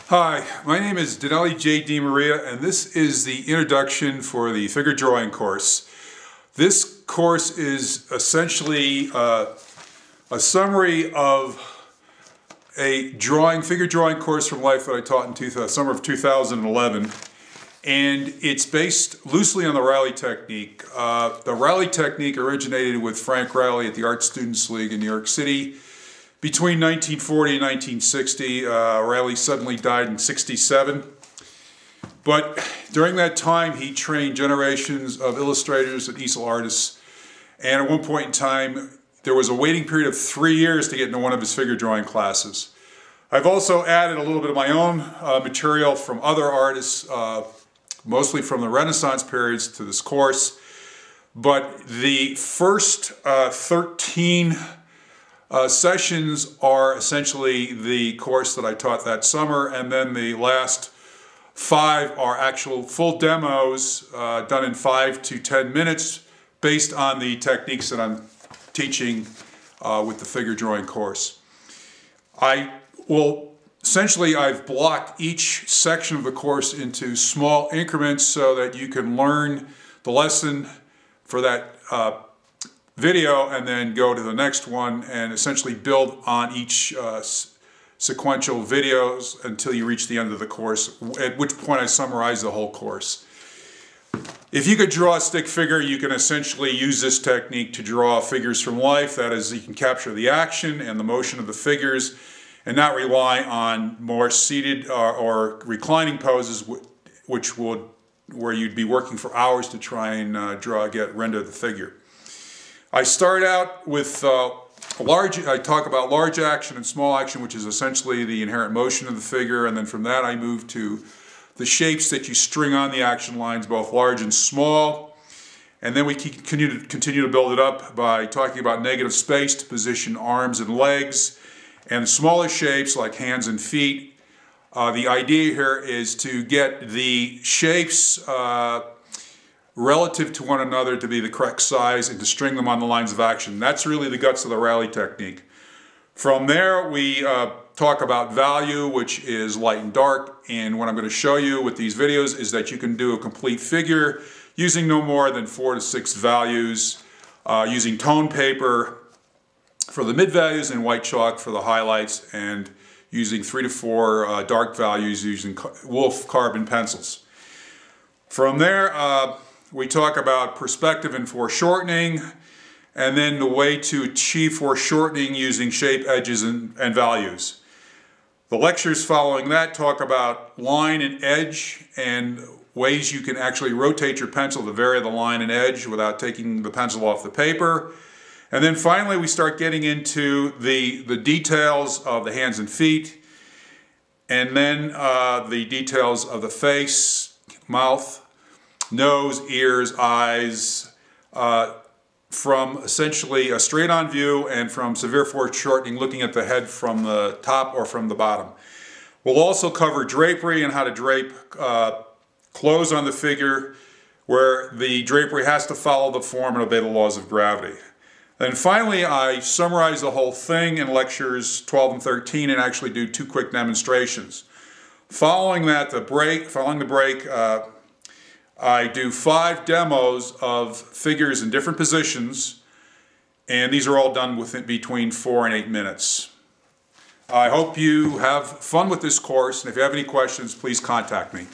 Hi, my name is Denali J. DiMaria, and this is the introduction for the figure drawing course. This course is essentially a summary of a figure drawing course from life that I taught in summer of 2011, and it's based loosely on the Rally technique. The Rally technique originated with Frank Rally at the Art Students League in New York City. Between 1940 and 1960, Rally suddenly died in '67. But during that time, he trained generations of illustrators and easel artists. And at one point in time, there was a waiting period of 3 years to get into one of his figure drawing classes. I've also added a little bit of my own material from other artists, mostly from the Renaissance periods, to this course. But the first 13 sessions are essentially the course that I taught that summer, and then the last 5 are actual full demos done in 5 to 10 minutes based on the techniques that I'm teaching with the figure drawing course. Essentially I've blocked each section of the course into small increments so that you can learn the lesson for that video and then go to the next one and essentially build on each sequential videos until you reach the end of the course, at which point I summarize the whole course. If you could draw a stick figure, you can essentially use this technique to draw figures from life. That is, you can capture the action and the motion of the figures and not rely on more seated or reclining poses, where you'd be working for hours to try and render the figure. I start out with I talk about large action and small action, which is essentially the inherent motion of the figure, and then from that I move to the shapes that you string on the action lines, both large and small. And then we continue to build it up by talking about negative space to position arms and legs, and smaller shapes like hands and feet. The idea here is to get the shapes relative to one another to be the correct size and to string them on the lines of action. That's really the guts of the Rally technique. From there we talk about value, which is light and dark, and what I'm going to show you with these videos is that you can do a complete figure using no more than 4 to 6 values, using tone paper for the mid values and white chalk for the highlights, and using 3 to 4 dark values using Wolf carbon pencils. From there we talk about perspective and foreshortening, and then the way to achieve foreshortening using shape, edges, and values. The lectures following that talk about line and edge and ways you can actually rotate your pencil to vary the line and edge without taking the pencil off the paper. And then finally we start getting into the details of the hands and feet, and then the details of the face, mouth, nose, ears, eyes, from essentially a straight-on view and from severe foreshortening, looking at the head from the top or from the bottom. We'll also cover drapery and how to drape clothes on the figure, where the drapery has to follow the form and obey the laws of gravity. Then finally I summarize the whole thing in lectures 12 and 13 and actually do 2 quick demonstrations. Following the break, I do 5 demos of figures in different positions, and these are all done between 4 and 8 minutes. I hope you have fun with this course, and if you have any questions, please contact me.